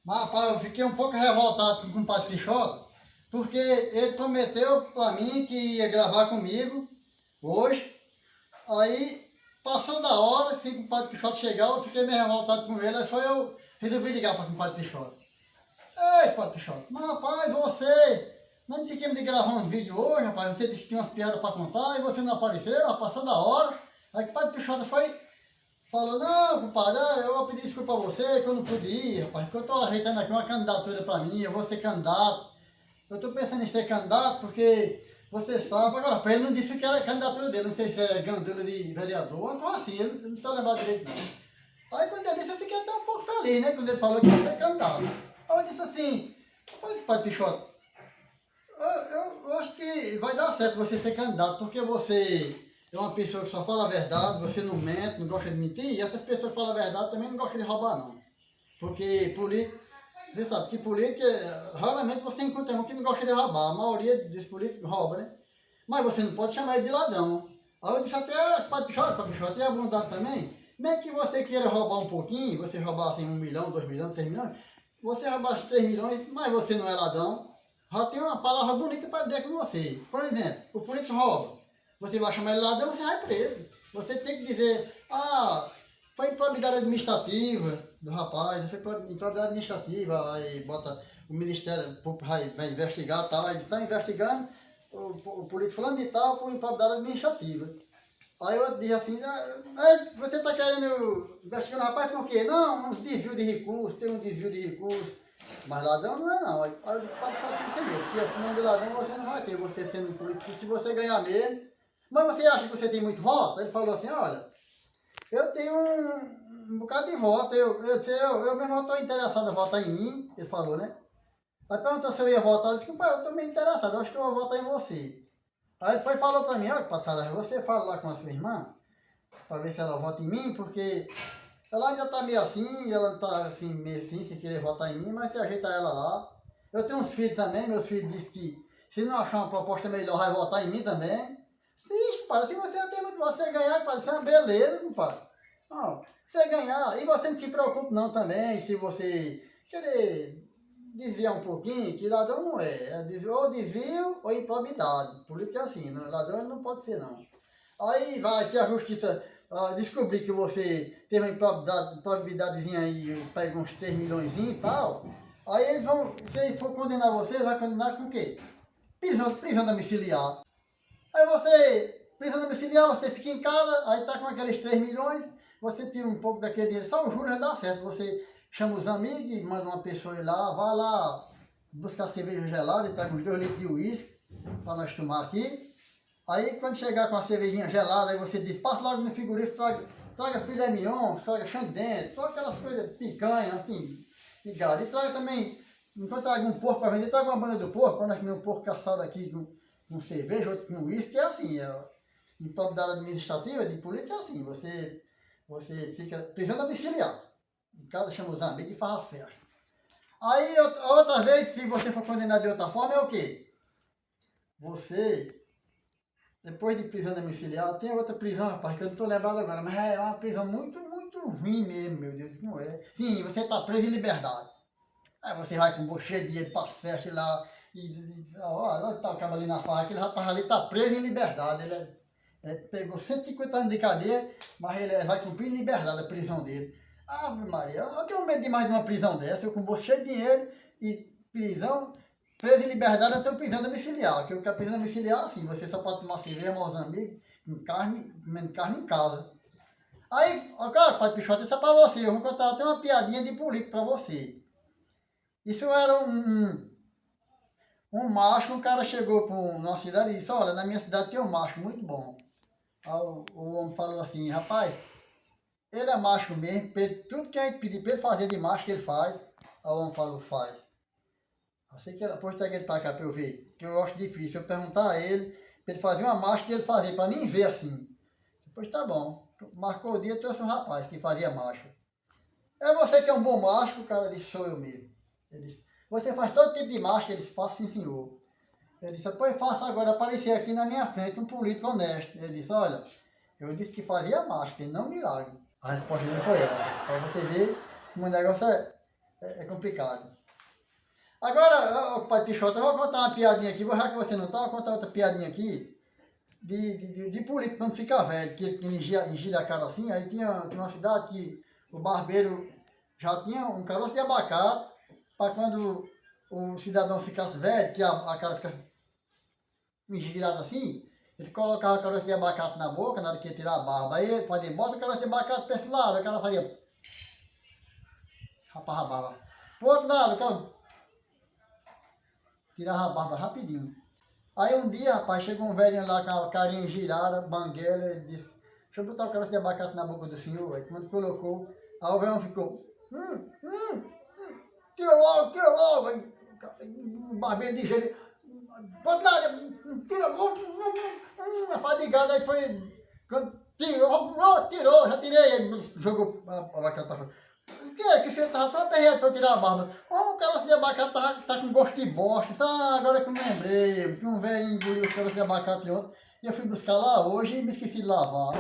Mas, rapaz, eu fiquei um pouco revoltado com o compadre Pichote, porque ele prometeu para mim que ia gravar comigo hoje. Aí passou da hora, assim, que o compadre Pichote chegar, eu fiquei meio revoltado com ele, aí foi eu resolvi ligar para o compadre Pichote. Ei, compadre Pichote, mas rapaz, você não disse que ia me gravar uns vídeos hoje, rapaz, você disse que tinha umas piadas para contar e você não apareceu, passou da hora. Aí o compadre Pichote falou, não, compadre, eu vou pedir desculpa a você que eu não pude ir, rapaz, porque eu estou ajeitando aqui uma candidatura para mim, eu vou ser candidato. Eu estou pensando em ser candidato porque você sabe, agora, para ele não disse que era a candidatura dele, não sei se é gandula de vereador, ou então assim, eu não estou lembrado direito não. Aí quando ele disse, eu fiquei até um pouco feliz, né, quando ele falou que ia ser candidato. Aí eu disse assim, rapaz, compadre Pichote, eu acho que vai dar certo você ser candidato, porque você é uma pessoa que só fala a verdade, você não mente, não gosta de mentir, e essas pessoas que falam a verdade também não gostam de roubar, não. Porque político, você sabe que político, raramente você encontra um que não gosta de roubar, a maioria dos políticos rouba, né? Mas você não pode chamar ele de ladrão. Aí eu disse até, Padre Pichote, é a bondade também, nem que você queira roubar um pouquinho, você roubar assim 1 milhão, 2 milhões, 3 milhões, você roubar 3 milhões, mas você não é ladrão, já tem uma palavra bonita para dizer com você. Por exemplo, o político rouba. Você vai chamar ele ladrão, você vai preso. Você tem que dizer, foi improbidade administrativa do rapaz, foi improbidade administrativa, aí bota o Ministério Público vai investigar e tal, aí está investigando o político falando de tal por improbidade administrativa. Aí eu disse assim, você está querendo investigar o rapaz por quê? Não, uns desvio de recursos, tem um desvio de recursos. Mas ladrão não é não, aí pode falar com você mesmo, porque assim não de ladrão você não vai ter, você sendo político, se você ganhar mesmo. Mas você acha que você tem muito voto? Ele falou assim, olha, eu tenho um bocado de voto, eu mesmo não estou interessado em votar em mim, ele falou, né? Aí perguntou se eu ia votar, eu disse, pai, eu estou meio interessado, eu acho que eu vou votar em você. Aí ele falou para mim, olha, passada, você fala lá com a sua irmã, para ver se ela vota em mim, porque ela ainda está meio assim, ela está assim, meio assim, sem querer votar em mim, mas você ajeita ela lá. Eu tenho uns filhos também, meus filhos dizem que se não achar uma proposta melhor, vai votar em mim também. Sim, compadre, se você não tem muito, você ganhar, compadre, isso é uma beleza, compadre. Não, você ganhar, e você não se preocupe não também, se você querer desviar um pouquinho, que ladrão não é ou desvio ou improbidade. Por isso que é assim, não, ladrão ele não pode ser não. Aí vai, se a justiça descobrir que você teve uma improbidadezinha aí, pega uns 3 milhões e tal, aí eles vão, se eles for condenar você, vai condenar com o quê? Prisão domiciliar. Aí você, prisão domiciliar, você fica em casa, aí tá com aqueles 3 milhões, você tira um pouco daquele dinheiro, só o juros já dá certo, você chama os amigos, manda uma pessoa ir lá, vai lá buscar cerveja gelada e pega uns 2 litros de uísque para nós tomar aqui. Aí quando chegar com a cervejinha gelada, aí você diz, passa logo no frigorífico, traga filé mignon, traga chão de dente, só aquelas coisas picanha, assim, ligado. E traga também, enquanto traga um porco para vender, traga uma banda do porco, para nós comer um porco caçado aqui com cerveja, outro com uísque, é assim, em propriedade administrativa, de política, é assim, você fica prisão domiciliar. Em casa chama os amigos e faz a festa. Aí, outra vez, se você for condenado de outra forma, é o quê? Você, depois de prisão domiciliar, tem outra prisão, rapaz, que eu não estou lembrado agora, mas é uma prisão muito, muito ruim mesmo, meu Deus, não é? Sim, você está preso em liberdade. Aí você vai com um cheio de dinheiro para festa lá, olha, está o cara ali na farra, aquele rapaz ali está preso em liberdade, ele pegou 150 anos de cadeia, mas ele vai cumprir em liberdade a prisão dele. Ave Maria, eu tenho medo demais de uma prisão dessa, eu com bolso cheio de dinheiro e prisão, preso em liberdade, eu tenho prisão domiciliar, porque a prisão domiciliar, assim, você só pode tomar cerveja, com os amigos, comendo carne em casa. Aí, cara, Padre Pichote, isso é pra você, eu vou contar até uma piadinha de político pra você. Isso era um macho, um cara chegou para uma cidade e disse, olha, na minha cidade tem um macho muito bom. Aí o homem falou assim, rapaz, ele é macho mesmo, tudo que a gente pedir para ele fazer de macho que ele faz. Aí o homem falou, faz. Assim que depois pega ele para cá para eu ver, que eu acho difícil eu perguntar a ele, para ele fazer uma macho que ele fazia, para mim ver assim. Depois tá bom, marcou o dia, trouxe um rapaz que fazia macho. É você que é um bom macho? O cara disse, sou eu mesmo. Ele disse, você faz todo tipo de macho? Ele disse, faço sim senhor. Ele disse, pois faça agora aparecer aqui na minha frente um político honesto. Ele disse, olha, eu disse que fazia macho, que não milagre. A resposta dele foi essa. Para você ver como o negócio é complicado. Agora, ô, Padre Pichota, eu vou contar uma piadinha aqui, já que você não tá, vou contar outra piadinha aqui de político quando fica velho, que engira a cara assim. Aí tinha uma cidade que o barbeiro já tinha um caroço de abacate para quando o cidadão ficasse velho, que a cara fica engirada assim, ele colocava o caroço de abacate na boca, na hora que ia tirar a barba. Aí ele fazia, bota o caroço de abacate para esse lado, o cara fazia, rapava a barba. Pro outro lado, o cara tirava a barba rapidinho. Aí um dia, rapaz, chegou um velhinho lá com a carinha girada, banguela, ele disse, deixa eu botar o caroço de abacate na boca do senhor. Aí quando colocou, aí o velho ficou, tira logo. Aí, o barbeiro de jeito, pode lá, tira logo, afadigado. Aí foi, quando tirou, já tirei. Ele jogou a abacate pra fora. O que é que você estava tão aperreado para tirar a barba? O caroço de abacate tá com gosto de bosta. Agora que eu me lembrei, que um velho engoliu o caroço de abacate ontem. E eu fui buscar lá hoje e me esqueci de lavar.